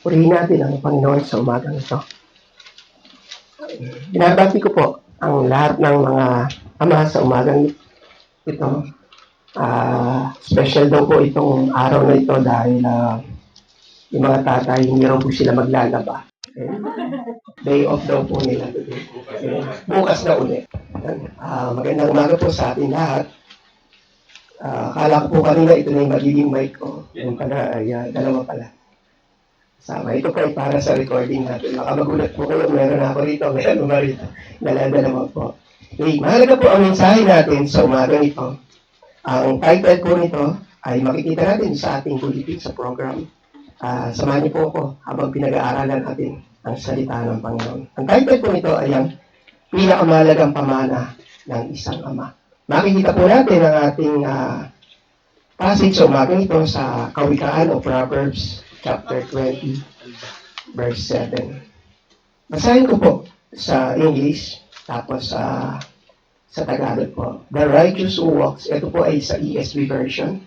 Purihin natin ang Panginoon sa umagang ito. Binabati ko po ang lahat ng mga ama sa umagang ito. Special daw po itong araw na ito dahil yung mga tatay, hindi raw po sila maglalaba. Day off daw po nila today. Bukas na ulit. Magandang umaga po sa ating lahat. Akala ko po kanina ito na yung magiging mic ko. Yung pala ay dalawa pala. Sama. Ito po ay para sa recording natin. Makamagulat po kayo. Meron ako rito. Meron ba rito? Dala-dala po. Okay. Mahalaga po ang mensahe natin sa umagang ito. Ang title po nito ay makikita natin sa ating bulletin sa program. Samahan niyo po ako habang pinag-aaralan natin ang salita ng Panginoon. Ang title po nito ay ang pinakamahalagang pamana ng isang ama. Makikita po natin ang ating passage sa umagang ito sa Kawikaan o Proverbs chapter 20, verse 7. Basahin ko po sa English, tapos sa Tagalog po. The righteous who walks, ito po ay sa ESV version.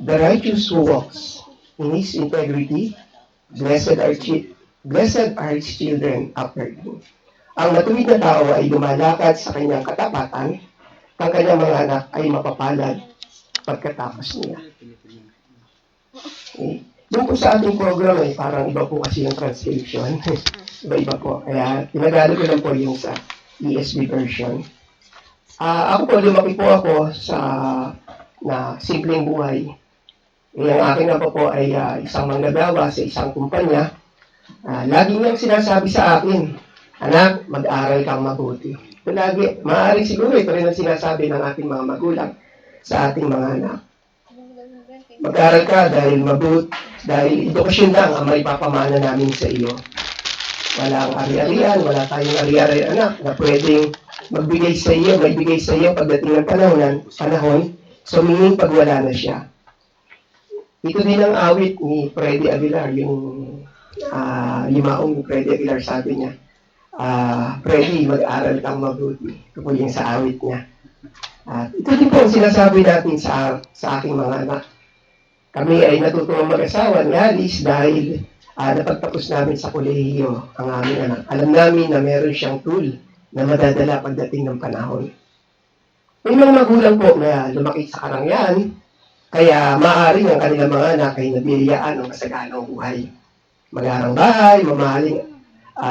The righteous who walks in his integrity, blessed are his children after him. Ang matuwid na tao ay lumalakad sa kanyang katapatan, ang kanyang mga anak ay mapapalad pagkatapos niya. Okay. Doon po sa ating program ay parang iba po kasi yung translation. Iba-iba po. Kaya tinagalo ko lang po yung sa ESV version. Ako po, lumaki po ako sa simpleng buhay. Ang aking apa po ay isang manggagawa sa isang kumpanya. Lagi niyang sinasabi sa akin, anak, mag-aral kang mabuti. Ito lagi, maaaring siguro ito rin ang sinasabi ng ating mga magulang sa ating mga anak. Mag-aral ka dahil edukasyon lang ang may papamana namin sa iyo. Walang ari-arian, wala tayong ari-ari anak na pwedeng magbigay sa iyo, magbigay sa iyo pagdating ng panahon, so meaning pag wala na siya. Ito din ang awit ni Freddy Aguilar, yung limaong Freddy Aguilar, sabi niya, Freddy, mag-aral kang mabuti. Ito po yung sa awit niya. Ito din po ang sinasabi natin sa aking mga anak. Kami ay natutulong mag-asawa ni Alice dahil napagtapos namin sa kolehiyo ang aming anak. Alam namin na meron siyang tool na madadala pagdating ng panahon. May mga magulang po na lumaki sa karangyan, kaya maaaring ang kanilang mga anak ay nabiyayaan ng kasaganang buhay. Magarang bahay, mamahaling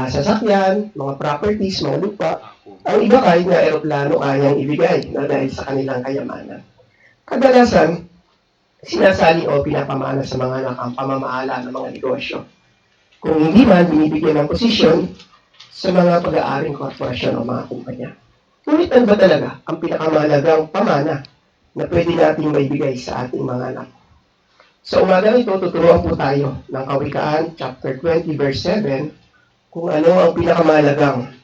sasakyan, mga properties, mga lupa. Ang iba kahit na eroplano kayang ibigay dahil sa kanilang kayamanan. Kadalasan, sinasali o pinapamana sa mga anak ang pamamahala ng mga negosyo. Kung hindi man, binibigyan ng posisyon sa mga pag-aaring korporasyon o mga kumpanya. Ngunit ano ba talaga ang pinakamahalagang pamana na pwede natin maibigay sa ating mga anak? Sa umagang ito, tuturuan po tayo ng Kawikaan, chapter 20, verse 7, kung ano ang pinakamahalagang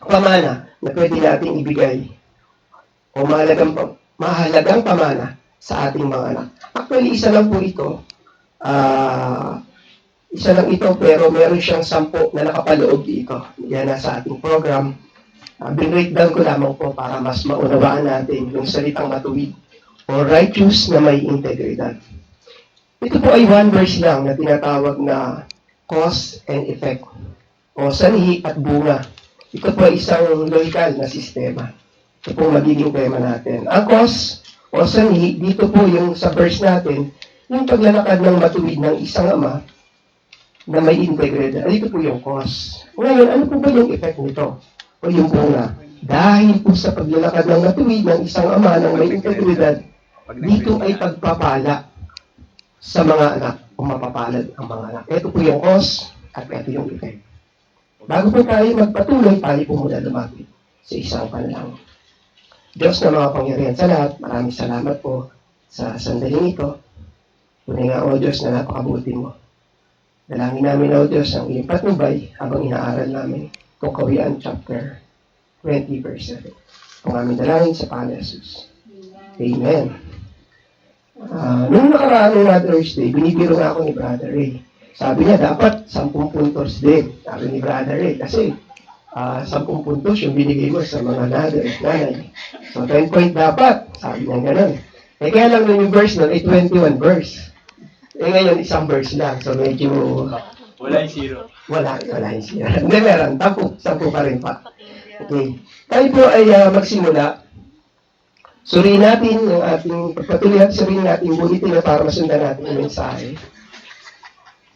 pamana na pwede natin ibigay o mahalagang pamana sa ating mga anak. Actually, isa lang po ito. Isa lang ito, pero meron siyang 10 na nakapaloob dito. Yan nasa ating program. Binreakdown ko lamang po para mas maunawaan natin yung salitang matuwid o righteous na may integridad. Ito po ay one verse lang na tinatawag na cause and effect o sanhi at bunga. Ito po ay isang logical na sistema. Ito po magiging tema natin. Ang cause o sanhi, dito po yung sa verse natin, yung paglalakad ng matuwid ng isang ama na may integridad. Dito po yung cause. Ngayon, ano po ba yung effect nito? O yung bunga? Dahil po sa paglalakad ng matuwid ng isang ama na may integridad, dito ay pagpapala sa mga anak o mapapalad ang mga anak. Ito po yung cause at ito yung effect. Bago po tayo magpatuloy, tayo po muna lumapit sa isang panalangin. Diyos na mga pangyarihan sa lahat, maraming salamat po sa sandaling ito. Tunay nga, O Diyos, na napakabuti mo. Dalangin namin, O Diyos, ang iyong patnubay habang inaaral namin itong Kawikaan chapter 20, verse 7. Ang aming dalangin sa Pangalan ni Jesus. Amen. Noong nakaraang Mother's Day, binibiro nga ako ni Brother Ray. Sabi niya, dapat 10 puntos din. Sabi ni Brother Ray, kasi 10 puntos yung binigay mo sa mga nanay. So, 10 point dapat. Sabi niya gano'n. Kaya lang yung verse nun, 21 verse. Ngayon, isang verse lang. So, medyo Wala yung zero. Wala yung siya. Hindi, meron. 10 pa rin pa. Okay. Tayo po ay magsimula. Suriin natin yung ating, pagpatuloy natin suriin natin, bulitin na para masundan natin yung mensahe.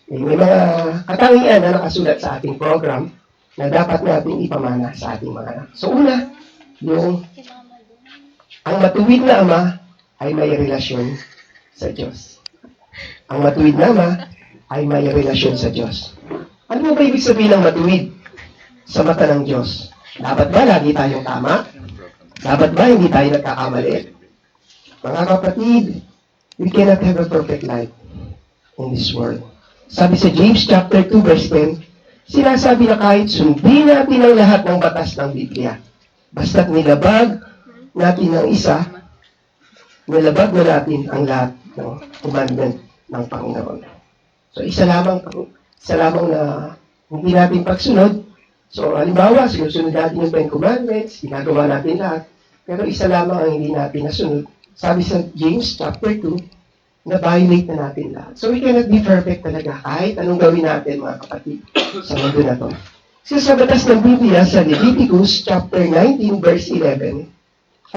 Okay. May mga katangian na nakasulat sa ating program na dapat natin ipamana sa ating mga anak. So una, ang matuwid na ama ay may relasyon sa Diyos. Ang matuwid na ama ay may relasyon sa Diyos. Ano ba ibig sabihin ng matuwid sa mata ng Diyos? Dapat ba lagi tayong tama? Dapat ba hindi tayo nagkakamali? Mga kapatid, we cannot have a perfect life in this world. Sabi sa James chapter 2 verse 10, sinasabi na kahit sundin natin ang lahat ng batas ng Biblia, basta't nilabag natin ang isa, nilabag na natin ang lahat ng commandment ng Panginoon. So isa lamang na hindi natin pagsunod. So halimbawa, sinusunod natin yung 10 commandments, ginagawa natin lahat, pero isa lamang ang hindi natin nasunod. Sabi sa James chapter 2, na-violate na natin lahat. So we cannot be perfect talaga kahit anong gawin natin mga kapatid sa mundo na to. Kasi sa batas ng Biblia sa Leviticus chapter 19 verse 11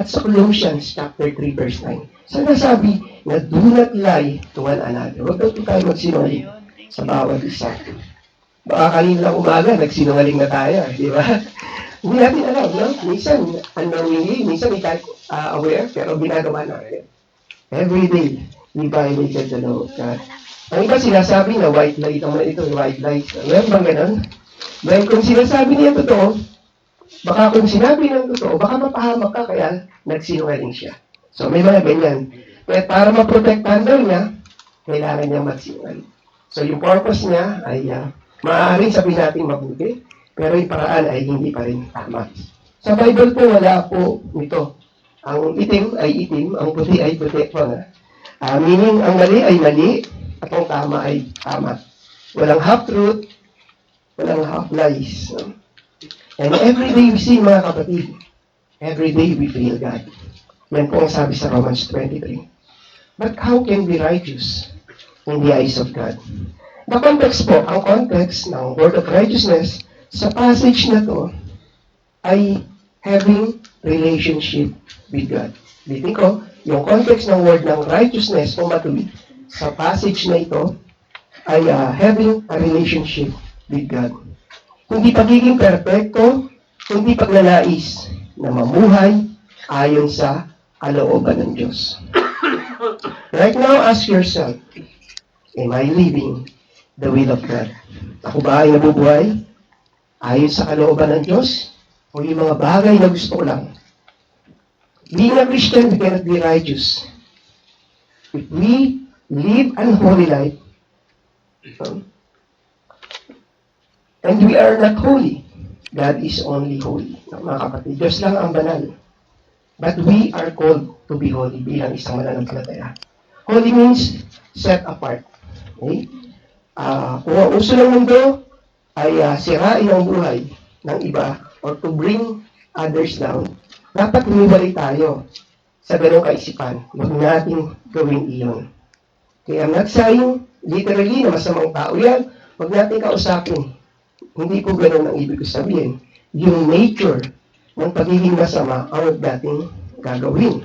at sa Colossians chapter 3 verse 9, sinasabi na do not lie to one another. Huwag daw tayo magsinungaling sa bawat isa. Baka kanina lang umaga, nagsinungaling na tayo, di ba? Hindi natin alam, no? Minsan, unknowingly, minsan hindi tayo aware, pero ginagawa natin. Every day, we violated the law of God. Ang iba sinasabi na white light, ito, white light. Meron bang ganun? Dahil kung sinasabi niya totoo, baka kung sinabi ng totoo, baka mapahamak ka, kaya nagsinungaling siya. So, may mga ganyan. Kaya para maprotektahan daw niya, kailangan niya magsinungaling. So, yung purpose niya ay maaaring sabihin natin mabuti, pero yung paraan ay hindi pa rin tama. Sa Bible po, wala po nito. Ang itim ay itim, ang puti ay puti. Meaning, ang mali ay mali, at ang tama ay tama. Walang half-truth, walang half-lies. And every day we sin, mga kapatid. Every day we fail God. Yan po ang sabi sa Romans 23. But how can we righteous in the eyes of God? The context po, ang context ng word of righteousness sa passage na to ay having relationship with God. Bitin ko, yung context ng word ng righteousness o matuwid sa passage na ito ay having a relationship with God. Hindi pagiging perfecto, hindi paglalais na mamuhay ayon sa kalooban ng Diyos. Right now, ask yourself, am I living the will of God? Ako ba ay nabubuhay ayon sa kalooban ng Diyos? O yung mga bagay na gusto ko lang? Being a Christian, we cannot be righteous. If we live an holy life, and we are not holy, God is only holy. Mga kapatid, Diyos lang ang banal. But we are called to be holy bilang isang mananampalataya. Holy means set apart. Okay? Kung ang uso ng mundo ay sirain ang buhay ng iba or to bring others down, dapat humiwalay tayo sa ganong kaisipan. Huwag natin gawin iyon. Kaya I'm not saying literally na masamang tao yan. Huwag natin kausapin. Hindi po ganun ang ibig ko sabihin. Yung nature ng pagiging masama ang huwag natin gagawin.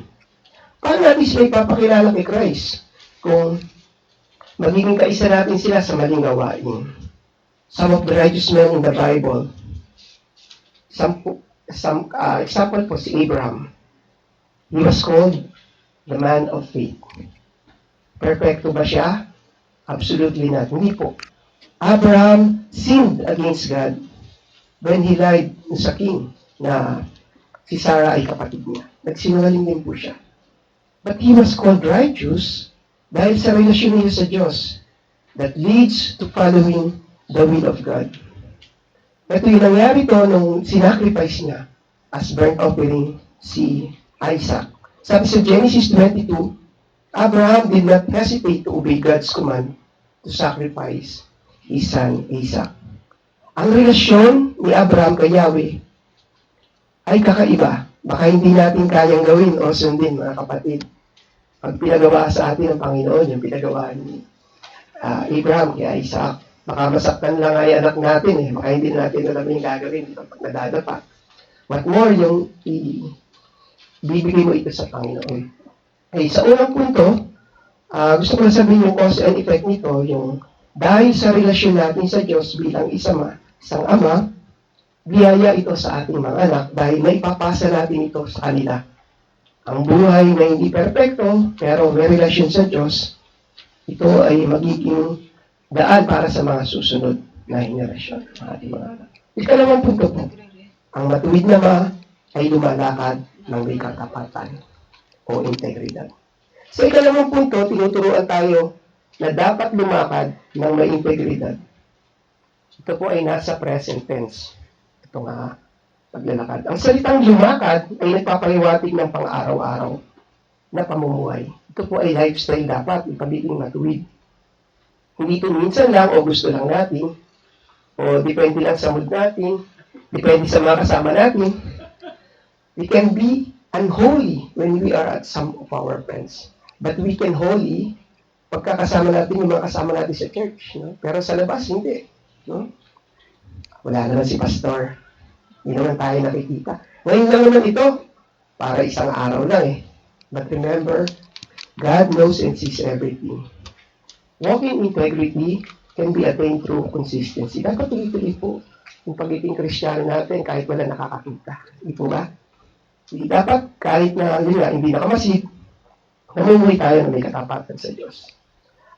Paano natin sila ipapakilala kay Christ kung magiging kaisa natin sila sa maling gawain? Some of the righteous men in the Bible, example po si Abraham. He was called the man of faith. Perfecto ba siya? Absolutely not. Hindi po. Abraham sinned against God when he lied sa king na si Sarah ay kapatid niya. Nagsinungaling din po siya. But he was called righteous dahil sa relasyon niya sa Diyos that leads to following the will of God. Ito yung nangyari to nung sinacrifice niya as burnt offering si Isaac. Sabi sa Genesis 22, Abraham did not hesitate to obey God's command to sacrifice his son Isaac. Ang relasyon ni Abraham kay Yahweh ay kakaiba. Baka hindi natin kayang gawin o sundin, mga kapatid. Pag pinagawa sa atin ng Panginoon, yung pinagawa ni Abraham kay Isaac, Baka masaktan lang ay anak natin eh. Baka hindi natin alam yung gagawin dito pag nadadapa. What more yung bibigay mo ito sa Panginoon. Okay, sa unang punto, gusto ko na sabihin yung cause and effect nito, yung dahil sa relasyon natin sa Diyos bilang isang ama, biyaya ito sa ating mga anak dahil may papasa natin ito sa kanila. Ang buhay na hindi perpekto, pero may relasyon sa Diyos, ito ay magiging daan para sa mga susunod na henerasyon ng ating mga anak. Ikalawang punto po, ang matuwid na ama ay lumalakad ng may katapatan o integridad. Sa ikalawang punto, tinuturuan tayo na dapat lumakad ng may integridad. Ito po ay nasa present tense. Ito nga, paglalakad. Ang salitang lumakad ay nagpapahiwatig ng pang-araw-araw na pamumuhay. Ito po ay lifestyle dapat, yung pagiging matuwid. Hindi ito minsan lang o gusto lang natin, o depende lang sa mood natin, depende sa mga kasama natin. We can be unholy when we are at some of our friends. But we can holy pagkakasama natin yung mga kasama natin sa church. No? Pero sa labas, hindi. No? Wala naman si pastor. Hindi naman tayo nakikita. Ngayon lang naman ito, para isang araw lang eh. But remember, God knows and sees everything. Walking integrity can be attained through consistency. Dapat tuloy-tuloy po yung pagiging Kristiyano natin kahit wala nakakakita. Hindi po ba? Dapat kahit na hindi nakamasid, namumuhay tayo na may katapatan sa Diyos.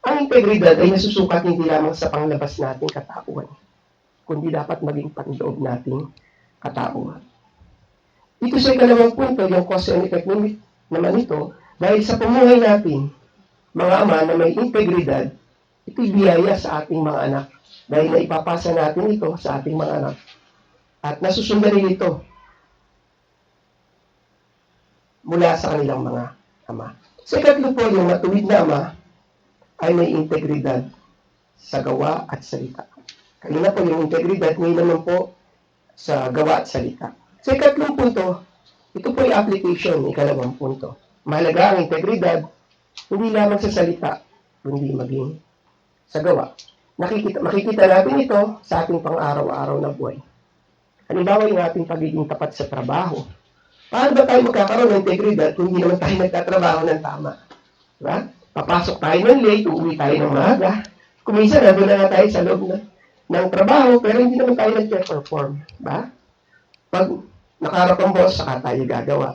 Ang integridad ay nasusukat hindi lamang sa panglabas nating katauhan, kundi dapat maging panloob nating katauhan. Dito sa ikalawang punto, yung cause and effect naman ito, dahil sa pumuhay natin, mga ama na may integridad, ito'y biyaya sa ating mga anak. Dahil naipapasa natin ito sa ating mga anak. At nasusundan rin ito mula sa kanilang mga ama. Sa ikatlo po, yung matuwid na ama ay may integridad sa gawa at salita. Kanina po yung integridad, ngayon naman po sa gawa at salita. Sa ikatlong punto, ito po yung application, ikalawang punto. Mahalaga ang integridad, hindi lamang sa salita, kundi maging sa gawa. Makikita natin ito sa ating pang-araw-araw na buhay. Halimbawa yung ating pagiging tapat sa trabaho. Paano ba tayo magkakaroon ng integridad kung hindi naman tayo nagtatrabaho ng tama? Diba? Papasok tayo ng late, uuwi tayo ng maaga. Kung minsan, nandun na nga tayo sa loob ng trabaho, pero hindi naman tayo nag-perform. Diba? Pag nakarap ang boss, saka tayo gagawa.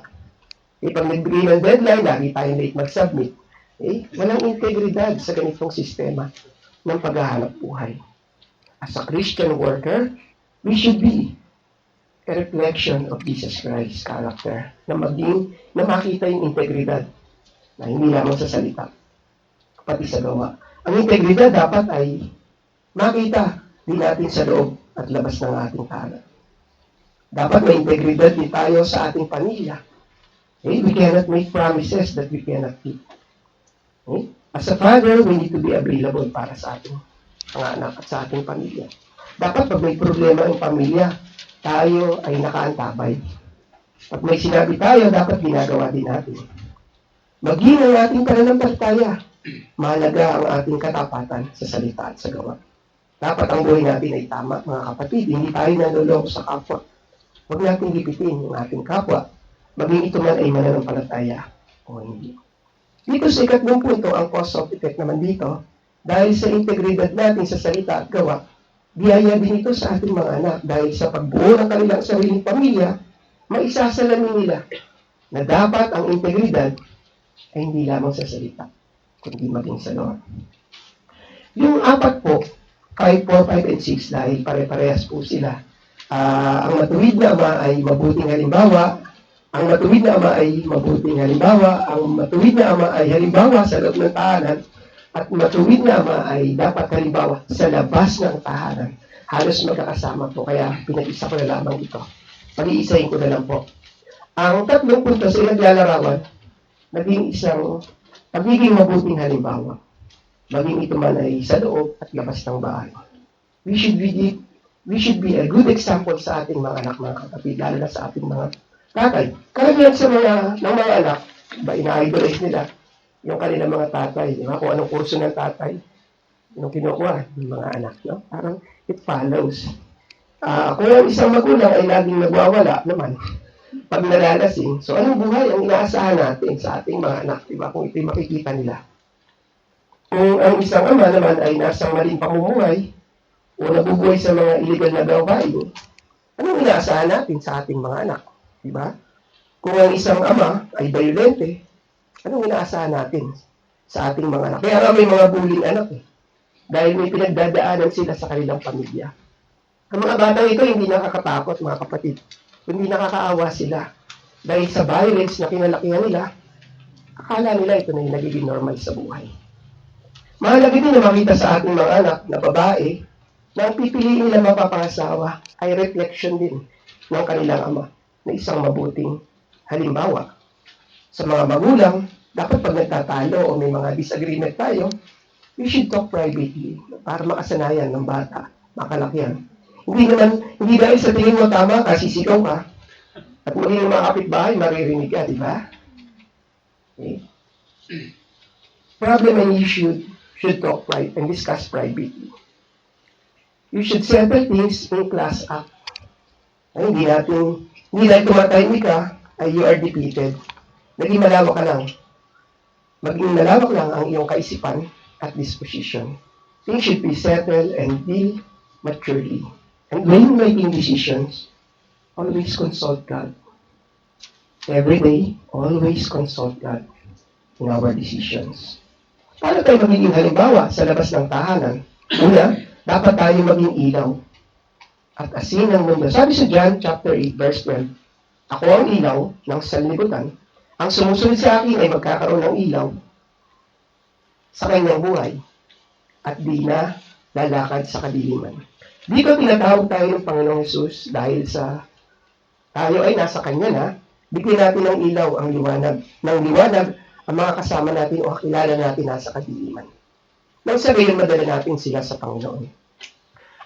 Pag nagbigay ng deadline, lagi tayo late mag-submit. Walang integridad sa ganitong sistema ng paghahanap buhay. As a Christian worker, we should be a reflection of Jesus Christ's character na makita yung integridad na hindi lamang sa salita, pati sa gawa. Ang integridad dapat ay makita din natin sa loob at labas ng ating tahanan. Dapat may integridad din tayo sa ating pamilya. We cannot make promises that we cannot keep. As a father, we need to be available para sa ating mga anak at sa ating pamilya. Dapat pag may problema ang pamilya, tayo ay nakaantabay. Pag may sinabi tayo, dapat ginagawa din natin. Maging ang ating pananampalataya. Mahalaga ang ating katapatan sa salita at sa gawa. Dapat ang buhay natin ay tama, mga kapatid. Hindi tayo naloloko sa kapwa. Huwag natin lipitin yung ating kapwa. Maging ito man ay mananampalataya o hindi. Dito sa ikatlong punto, ang cause of effect naman dito, dahil sa integridad natin sa salita at gawa, biyaya din ito sa ating mga anak dahil sa pagbuo ng kanilang sariling pamilya, maisasalamin nila na dapat ang integridad ay hindi lamang sa salita, kundi maging sa gawa. Yung apat po, 5, 4, 5, and 6, dahil pare-parehas po sila. Ang matuwid na ama ay mabuting halimbawa, ang matuwid na ama ay mabuting halimbawa, ang matuwid na ama ay halimbawa sa loob ng tahanan, at matuwid na ama ay dapat halimbawa sa labas ng tahanan. Halos magkakasama po, kaya pinag-isa ko na lamang ito. Pag-iisahin ko na lang po. Ang tatlong punto sa naglalarawan, pagiging mabuting halimbawa. Maging ito man ay sa loob at labas ng bahay. We should be a good example sa ating mga anak, mga kapatid, lalo na sa ating mga tatay. Karamihan sa mga anak, ina-idolize nila yung kanilang mga tatay, di ba? Kung anong kurso ng tatay. yung kinukuha ng mga anak, no? Parang it follows. Kung ang isang magulang ay laging nagwawala naman, pag nalalasing, so anong buhay ang inaasahan natin sa ating mga anak, di ba? Kung ito'y makikita nila. Kung ang isang ama naman ay nasa maling pamumuhay o nabubuhay sa mga illegal na gawain, anong inaasahan natin sa ating mga anak? Di ba? Kung ang isang ama ay violente, anong inaasahan natin sa ating mga anak? Kaya nga may mga bullying anak eh. Dahil may pinagdadaanan sila sa kanilang pamilya. Ang mga batang ito hindi nakakatakot mga kapatid. Hindi nakakaawa sila. Dahil sa violence na kinalakihan nila, akala nila ito na yung nagiging normal sa buhay. Mahalaga din na makita sa ating mga anak na babae na ang pipiliin nila mapapangasawa ay reflection din ng kanilang ama na isang mabuting halimbawa. Sa mga magulang, dapat pag nagtatalo o may mga disagreement tayo, we should talk privately para makasanayan ng bata, makalakihan. Hindi dahil sa tingin mo tama ka, sisigaw ka, at maging mga kapitbahay, maririnig ka, di ba? Okay. Problem and you should talk and discuss privately. You should settle things in class up. Ay, hindi dahil tumatahimik ka, ay you are defeated. Maging malawak lang ang iyong kaisipan at disposition. Things should be settled and deal maturely. And when making decisions, always consult God. Every day, always consult God in our decisions. Paano tayo magiging halimbawa sa labas ng tahanan? Una, dapat tayo maging ilaw at asin ng mundo. Sabi sa John chapter 8, verse 12, ako ang ilaw ng sanlibutan. Ang sumusunod sa akin ay magkakaroon ng ilaw sa kanyang buhay at di na lalakad sa kadiliman. Dito tinatawag tayo ng Panginoong Hesus dahil sa tayo ay nasa Kanya na, bigyan natin ng ilaw ang liwanag. Ng liwanag ang mga kasama natin o kakilala natin nasa kadiliman. Nang sa gayon, madala natin sila sa Panginoon.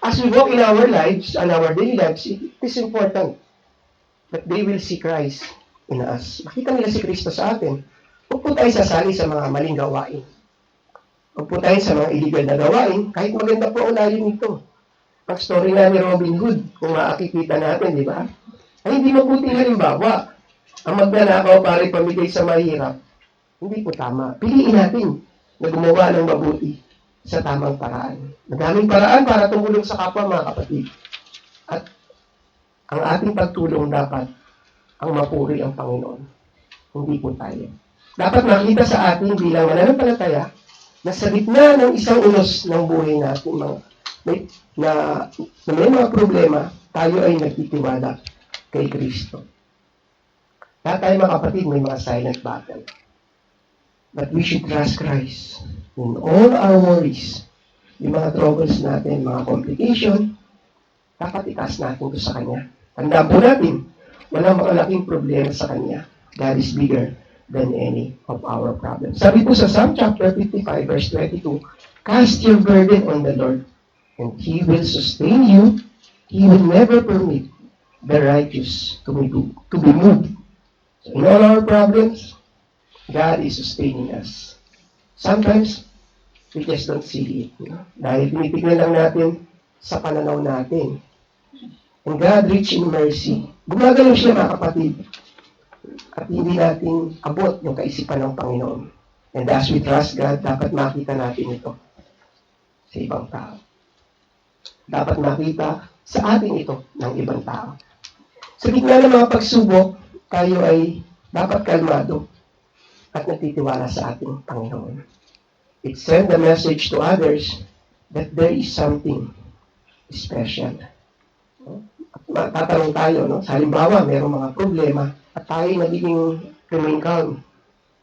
As we walk in our lives, and our daily lives, it is important that they will see Christ in us. Makita nila si Kristo sa atin. Huwag po tayo sasali sa mga maling gawain. Huwag po tayo sa mga illegal na gawain, kahit maganda po ang lalim nito. Ang story na ni Robin Hood, kung makikita natin, di ba? Ay hindi mabuting halimbawa. Ang magnanakaw para ipamigay sa mahirap, hindi po tama. Piliin natin na gumawa ng mabuti sa tamang paraan. Madaming paraan para tumulong sa kapwa mga kapatid. At ang ating pagtulong dapat ang mapuri ang Panginoon. Hindi po tayo. Dapat makita sa atin bilang mananampalataya na sa gitna ng isang unos ng buhay natin, na may mga problema, tayo ay nagtitiwala kay Kristo. Lahat tayo mga kapatid, may mga silent battle. But we should trust Christ in all our worries. Yung mga troubles natin, mga complication, dapat itaas natin ito sa Kanya. Tandaan po natin, walang makalaking problema sa Kanya. God is bigger than any of our problems. Sabi po sa Psalm chapter 55, verse 22, cast your burden on the Lord, and He will sustain you. He will never permit the righteous to be moved. So in all our problems, God is sustaining us. Sometimes, we just don't see it. Dahil tinitignan lang natin sa pananaw natin. And God, rich in mercy, gumagalaw siya mga kapatid. At hindi natin abot yung kaisipan ng Panginoon. And as we trust God, dapat makita natin ito sa ibang tao. Dapat makita sa atin ito ng ibang tao. Sa gitna ng mga pagsubok, tayo ay dapat kalmado at nagtitiwala sa ating Panginoon. It sends a message to others that there is something special. At tatanong tayo, no? Sa halimbawa, mayroong mga problema at tayo nagiging remain calm.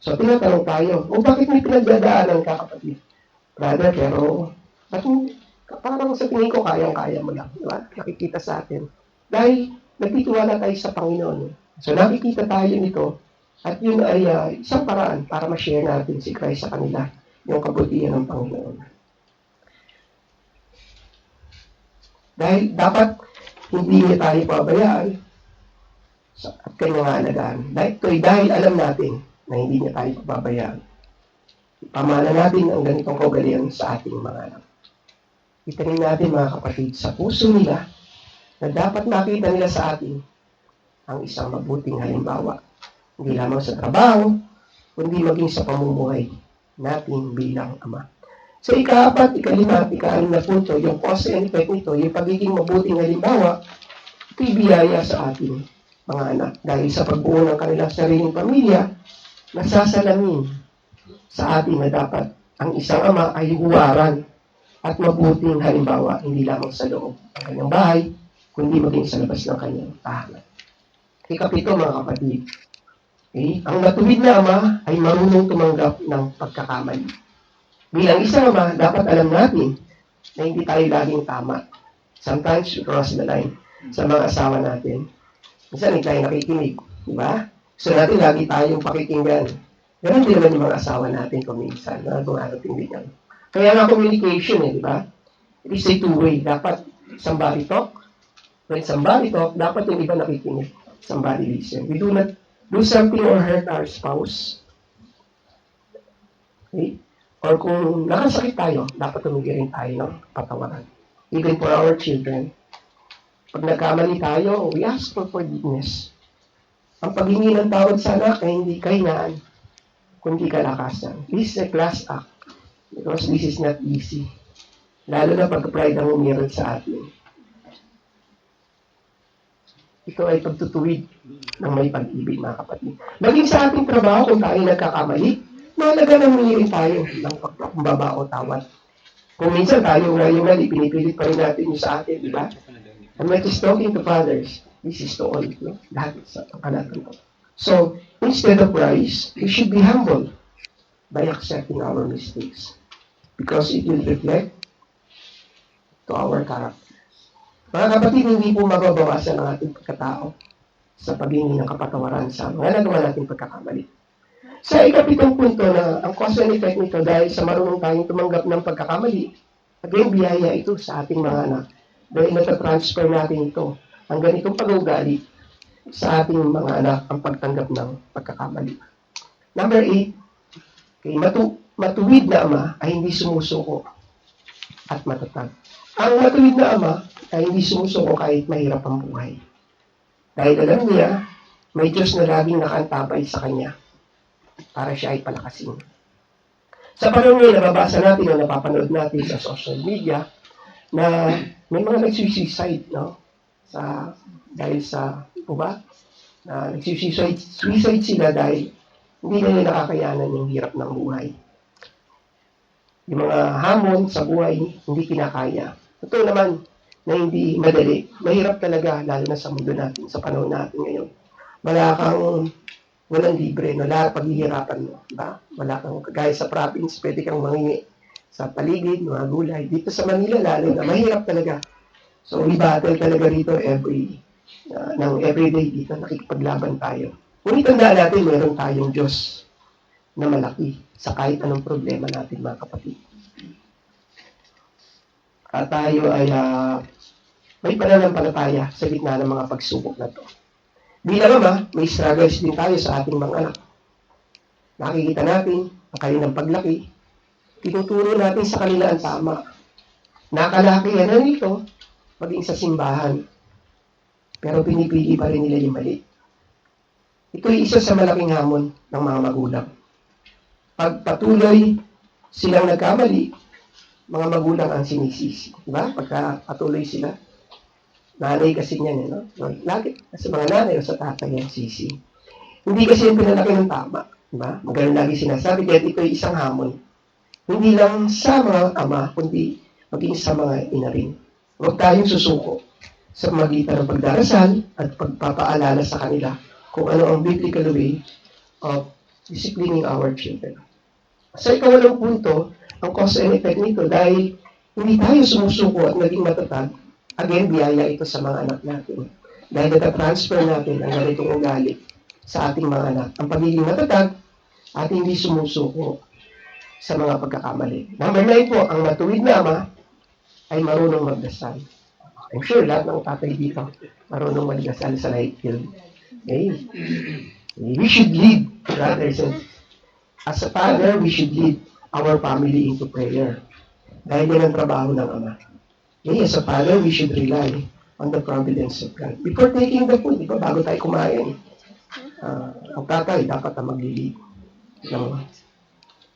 So, tinatanong tayo, bakit may pinagdadaanan ka, kapatid? Brother, pero parang sa tingin ko, kayang-kaya mo lang. Diba? Nakikita sa atin. Dahil nagtitiwala tayo sa Panginoon. So, nakikita tayo nito at yun ay isang paraan para ma-share natin si Christ sa kanila, yung kabutihan ng Panginoon. Dahil dapat hindi niya tayo pabayaan at kanyang alagaan. Dahil alam natin na hindi niya tayo pabayaan. Pamana natin ang ganitong kaugalian sa ating mga anak. itanim natin mga kapatid sa puso nila na dapat makita nila sa atin ang isang mabuting halimbawa. Hindi lamang sa trabaho, kundi maging sa pamumuhay natin bilang ama. Sa ika-4, ika-5, ika-6 na punto, yung cause and effect nito, yung pagiging mabuting halimbawa, ito'y biyaya sa atin, mga anak. Dahil sa pagbuo ng kanilang sariling pamilya, nasasalamin sa atin na dapat ang isang ama ay huwaran at mabuting halimbawa, hindi lamang sa loob ng kanyang bahay, kundi maging sa labas ng kanyang tahanan. Ika-7, mga kapatid, okay? Ang matuwid na ama ay marunong tumanggap ng pagkakamali. Bilang isang ama, dapat alam natin na hindi tayo laging tama. Sometimes we cross the line sa mga asawa natin. Minsan hindi tayo nakikinig, di ba? So natin lagi tayong pakikinggan. Ganun din naman yung mga asawa natin kung minsan na dumarating din yan. Kaya nga communication di ba? It is a two-way. Dapat somebody talk. When somebody talk, dapat yung iba nakikinig. Somebody listen. We do not do something or hurt our spouse. Okay? Or kung nakasakit tayo, dapat tumigil rin tayo ng patawaran. Even for our children. Pag nagkamali tayo, we ask for forgiveness. Ang paghingi ng tawad sa anak ay hindi kahinaan, kundi kalakasan. This is a class act. Because this is not easy. Lalo na pag pride ang umiral sa atin. Ito ay pagtutuwid ng may pag-ibig, mga kapatid. Maging sa ating trabaho, kung tayo nagkakamali, mahalaga na humingi tayo ng pagpakumbaba o tawad. Kung minsan tayo ngayon mali, pinipilit pa rin natin yung sa atin, di ba? And when it's talking to fathers, this is to all, no? Lahat sa kanatan ko. So, instead of rise, we should be humble by accepting our mistakes. Because it will reflect to our character. Mga kapatid, hindi po mababawasan ang ating pagkatao sa paghingi ng kapatawaran sa mga nagawa nating pagkakamali. Sa ika-7 punto na ang cause and effect nito dahil sa marunong tayong tumanggap ng pagkakamali, again, biyaya ito sa ating mga anak. Dahil natatransfer natin ito, ang ganitong pag-ugali sa ating mga anak ang pagtanggap ng pagkakamali. Number 8, okay, matuwid na ama ay hindi sumusuko at matatag. Ang matuwid na ama ay hindi sumusuko kahit mahirap ang buhay. Dahil alam niya, may Diyos na laging nakaantabay sa kanya para siya ay palakasin. Sa panahon ngayon, nababasa natin o napapanood natin sa social media na may mga nagsuicide, no? Dahil sa, ba? Na nagsuicide sila dahil hindi na nila nakakayanan yung hirap ng buhay. Yung mga hamon sa buhay, hindi kinakaya. Totoo naman na hindi madali. Mahirap talaga, lalo na sa mundo natin, sa panahon natin ngayon. Walang libre, no? Lahat paghihirapan mo. Diba? Wala kang, kagaya sa province, pwede kang mangingi sa paligid, mga gulay. Dito sa Manila, lalo na, mahirap talaga. So, we battle talaga rito everyday dito, nakikipaglaban tayo. Ngunit tandaan natin, meron tayong Diyos na malaki sa kahit anong problema natin, mga kapatid. At tayo ay may pananampalataya sa gitna ng mga pagsubok na to. Bilang ama, may struggles din tayo sa ating mga anak. Nakikita natin ang kanilang paglaki. Tinuturo natin sa kanila ang tama. Nakalakihan na nito, maging sa simbahan. Pero pinipili pa rin nila yung mali. Ito ay isa sa malaking hamon ng mga magulang. Pag patuloy silang nagkamali, mga magulang ang sinisisi. Diba? Pagka patuloy sila, nanay kasi niyan, no? Lagi, sa mga nanay o sa tatay ang sisi. Hindi kasi yung pinalaki ng tama. Diba? Magaling lagi sinasabi, kaya ito ay isang hamon. Hindi lang sa mga ama, kundi maging sa mga ina rin. Huwag tayong susuko sa magitan ng pagdarasal at pagpapaalala sa kanila kung ano ang biblical way of disciplining our children. Sa ika-8 punto, ang cause and effect nito dahil hindi tayo sumusuko at naging matatag, again, biyaya ito sa mga anak natin. Dahil natatransfer natin ang ganitong ugali sa ating mga anak. Ang pagiging matatag at hindi sumusuko sa mga pagkakamali. Number 9 po, ang matuwid na ama ay marunong magdasal. I'm sure lahat ng tatay dito marunong magdasal sa light field. Okay? We should lead, brothers and as a father, we should lead our family into prayer. Dahil yan ang trabaho ng ama. Okay, as a father, we should rely on the providence of God. Before taking the food, di ba, bago tayo kumain, ang tatay dapat na maglilid ng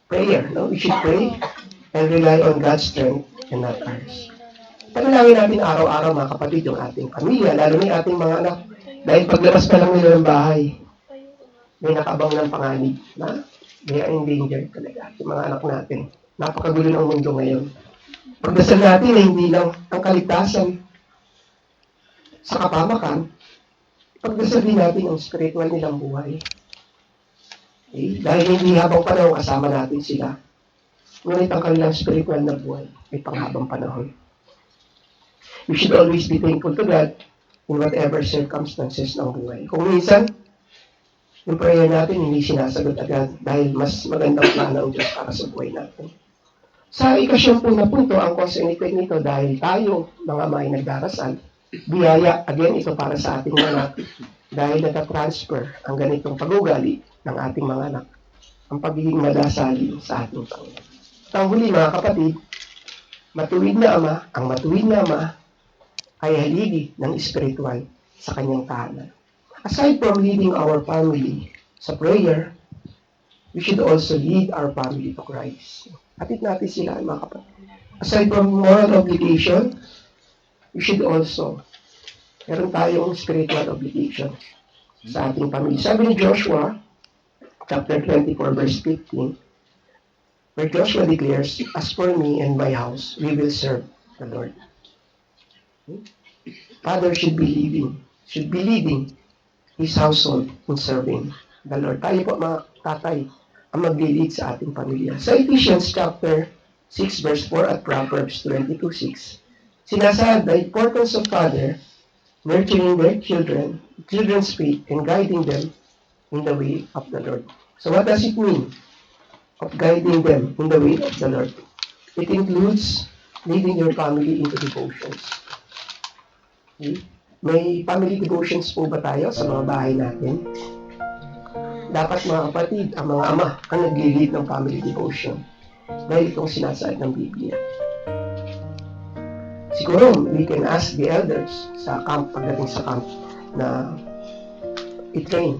prayer. No? We should pray and rely on God's strength and not ours. Panalangin natin araw-araw mga kapatid yung ating pamilya, lalo na yung ating mga anak. Dahil paglabas pa lang nila ng bahay, may nakabang ng panganib na they are in danger talaga. Yung mga anak natin. Napakagulo ng mundo ngayon. Pagdasal natin na hindi lang ang kaligtasan sa kapamakan, pagdasal din natin ang spiritual nilang buhay. Okay? Dahil hindi habang panahon kasama natin sila, ngunit ang kanilang spiritual na buhay ay panghabang panahon. We should always be thankful to God in whatever circumstances ng buhay. Kung minsan, yung prayer natin hindi sinasagot agad dahil mas magandang plano ang Diyos para sa buhay natin. Sa ikasyampu na punto, ang cause and effect nito dahil tayo, mga may nagdarasal, biyaya, again, ito para sa ating mga anak, dahil natatransfer ang ganitong pag-ugali ng ating mga anak, ang pagiging madasali sa ating Panginoon. At ang huli, mga kapatid, matuwid na ama, ang matuwid na ama, ay haligi ng espiritual sa kanyang tahanan. Aside from leading our family sa prayer, we should also lead our family to Christ. Hatid natin sila, mga kapatid. Aside from moral obligation, we should also, meron tayong spiritual obligation sa ating pamilya. Sabi ni Joshua, chapter 24, verse 15, where Joshua declares, "As for me and my house, we will serve the Lord." Father should be leading his household in serving the Lord. Tayo po, mga tatay, ang mag-lead sa ating pamilya. Sa Ephesians chapter 6 verse 4 at Proverbs 22:6, sinasabi the importance of father nurturing their children's faith and guiding them in the way of the Lord. So what does it mean of guiding them in the way of the Lord? It includes leading your family into devotions. Okay? May family devotions po ba tayo sa mga bahay natin? Dapat mga kapatid, ang mga ama ang nag-lead ng family devotion. Dahil itong sinasaad ng Biblia. Siguro, we can ask the elders sa camp, pagdating sa camp, na i-train.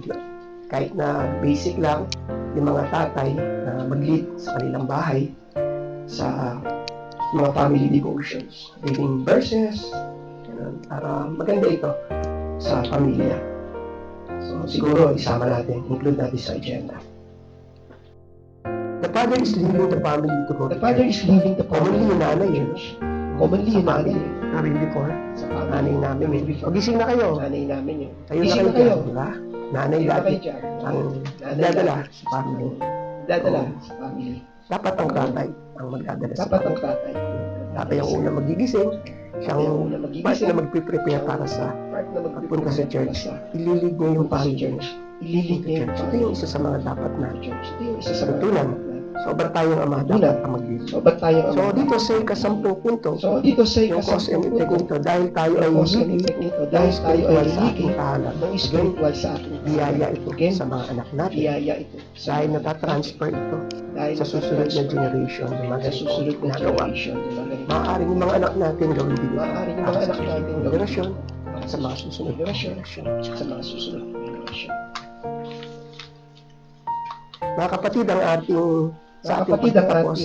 Kahit na basic lang, yung mga tatay na mag-lead sa kanilang bahay sa mga family devotions. Reading verses, para maganda ito sa pamilya. So, siguro, isama natin, include natin sa agenda. The father is leaving the family to go. The father is leaving the family. Commonly, yung nanay yun. Commonly, yung nanay. Namin before. Sa nanay namin yun. Pagising na kayo. Nanay namin yun. Kayo na kayo. Diba? Nanay dati. Ang dadala sa family. Dadala sa family. Dapat ang tatay ang magdadala sa family. Dapat ang tatay. Tatay ang una magigising. Siyang part na magpiprepare para sa pagpunta sa church. Ililig niya yung family. Ililig niya yung family. Ito yung isa sa mga dapat na church. Ito yung isa sa tutunan. So, ba't tayong ama dapat ang mag-lead? So, dito sa ikasampung punto, yung cause and effect nito, dahil tayo ay sa ating tahanan, ng spiritual sa ating biyaya ito sa mga anak natin. Dahil natatransfer ito sa susunod na generation, yung mga susunod na generation. Maaaring yung mga anak natin gawin din. Maaaring yung mga anak natin generasyon sa mga susunod na generasyon. Mga kapatid, ang ating pagtatapos,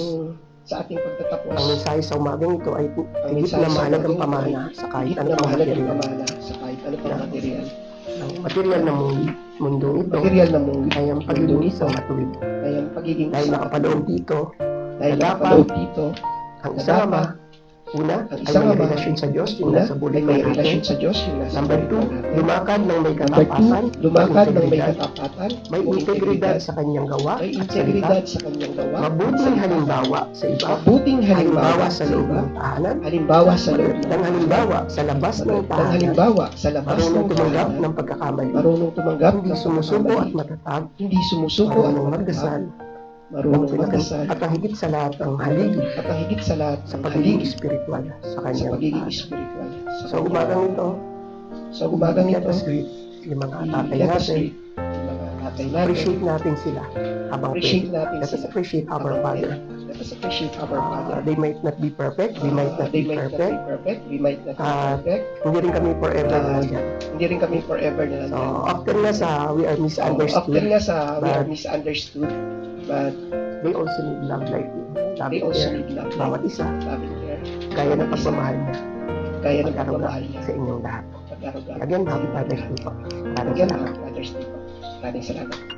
ang mensahe sa umagang ito ay higit na mahalagang pamana sa kahit ano pang material. Ang material na mundo ito ay ang pagiging isang matuwid. Dahil nakapaloob dito na dapat ang isang ama, una, ay may relasyon sa Diyos, yung nasa bulit ng atin. Number 2, lumakad ng may katapatan, may integridad sa kanyang gawa at salita, mabuting halimbawa sa iba, halimbawa sa loob ng tahanan, ng halimbawa sa labas ng tahanan, marunong tumanggap ng pagkakamali, hindi sumusuko at matatag, marunong magdasal, at ang higit sa lahat ang haligi sa pagiging espiritual sa kanyang tahanan. So, umagang ito, yung mga tatay natin, appreciate natin sila habang pwede. Let us appreciate our Father let us appreciate our Father. They might not be perfect, we might not They be might not be perfect. perfect, we might not be perfect. Hindi rin kami forever nandiyan. Hindi rin kami forever na So, nandiyan. often nga sa we are Often misunderstood, nga sa we are but misunderstood, but they also need love like you. Love they and also care. need love. Bawat isa, Love and care. kaya ng pagmamahal niya, Kaya ng pagkaroon pagmamahal niya. sa inyong lahat. Pagkaroon. Again, happy Father's Day po. Maraming Again, salamat. Father's Day po. Maraming salamat.